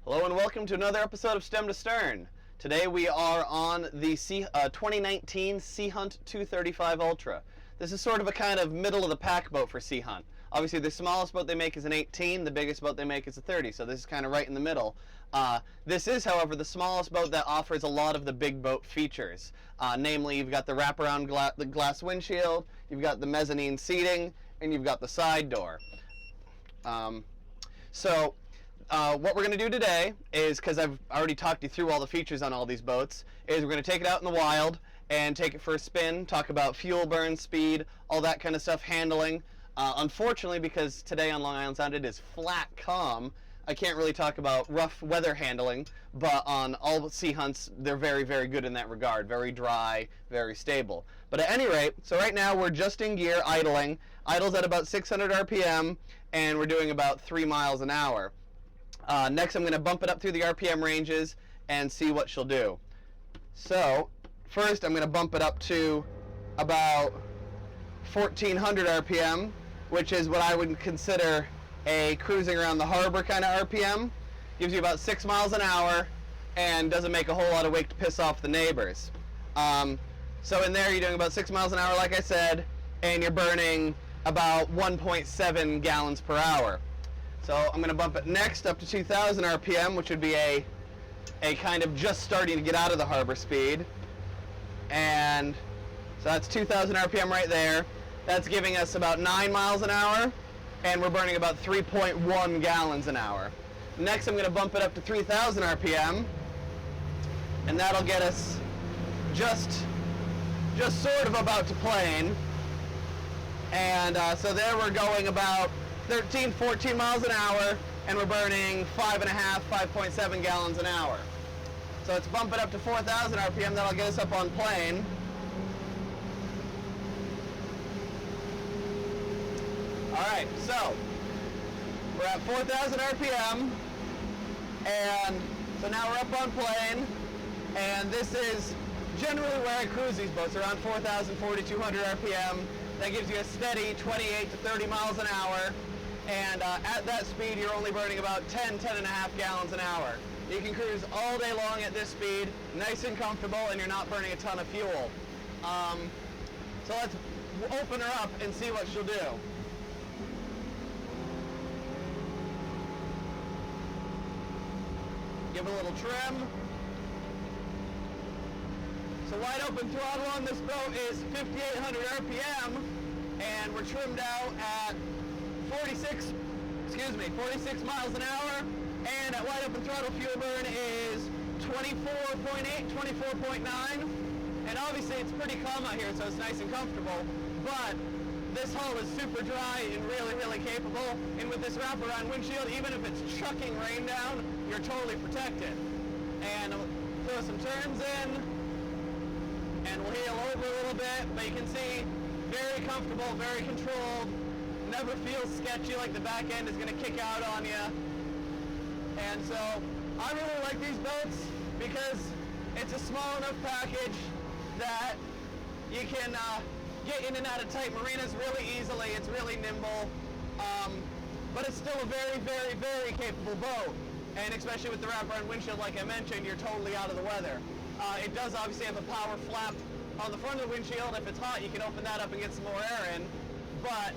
Hello and welcome to another episode of Stem to Stern. Today we are on the 2019 Sea Hunt 235 Ultra. This is sort of a kind of middle of the pack boat for Sea Hunt. Obviously the smallest boat they make is an 18, the biggest boat they make is a 30, so this is kind of right in the middle. This is, however, the smallest boat that offers a lot of the big boat features. Namely, you've got the wraparound glass windshield, you've got the mezzanine seating, and you've got the side door. What we're going to do today is, because I've already talked you through all the features on all these boats, is we're going to take it out in the wild and take it for a spin, talk about fuel burn, speed, all that kind of stuff, handling. Unfortunately, because today on Long Island Sound it is flat calm, I can't really talk about rough weather handling, but on all sea hunts, they're very, very good in that regard. Very dry, very stable. But at any rate, so right now we're just in gear, idling. Idle's at about 600 RPM, and we're doing about 3 miles an hour. Next I'm going to bump it up through the RPM ranges and see what she'll do. So first I'm going to bump it up to about 1400 RPM, which is what I would consider a cruising around the harbor kind of RPM. Gives you about 6 miles an hour and doesn't make a whole lot of wake to piss off the neighbors. So in there you're doing about 6 miles an hour, like I said, and you're burning about 1.7 gallons per hour. So I'm going to bump it next up to 2000 RPM, which would be a kind of just starting to get out of the harbor speed. And so that's 2000 RPM right there. That's giving us about 9 miles an hour, and we're burning about 3.1 gallons an hour. Next I'm going to bump it up to 3000 RPM, and that'll get us just sort of about to plane. And so there we're going about 13, 14 miles an hour, and we're burning 5.7 gallons an hour. So let's bump it up to 4000 RPM, that'll get us up on plane. Alright, so we're at 4000 RPM, and so now we're up on plane, and this is generally where I cruise these boats, around 4000, 4200 RPM. That gives you a steady 28 to 30 miles an hour. And at that speed you're only burning about 10 and a half gallons an hour. You can cruise all day long at this speed, nice and comfortable, and you're not burning a ton of fuel. So let's open her up and see what she'll do. Give it a little trim. So wide open throttle on this boat is 5800 RPM, and we're trimmed out at 46 miles an hour, and at wide open throttle fuel burn is 24.8, 24.9, and obviously it's pretty calm out here, so it's nice and comfortable, but this hull is super dry and really, really capable, and with this wraparound windshield, even if it's chucking rain down, you're totally protected. And I'll throw some turns in, and we'll heel over a little bit, but you can see, very comfortable, very controlled. Never feels sketchy like the back end is going to kick out on you. And so I really like these boats because it's a small enough package that you can get in and out of tight marinas really easily. It's really nimble, but it's still a very, very, very capable boat. And especially with the wraparound windshield, like I mentioned, you're totally out of the weather. It does obviously have a power flap on the front of the windshield. If it's hot, you can open that up and get some more air in. But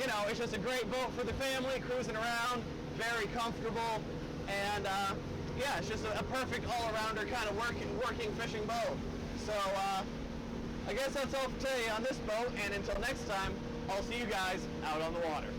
you know, it's just a great boat for the family, cruising around, very comfortable, and yeah, it's just a perfect all-arounder kind of working fishing boat. So I guess that's all for today on this boat, and until next time, I'll see you guys out on the water.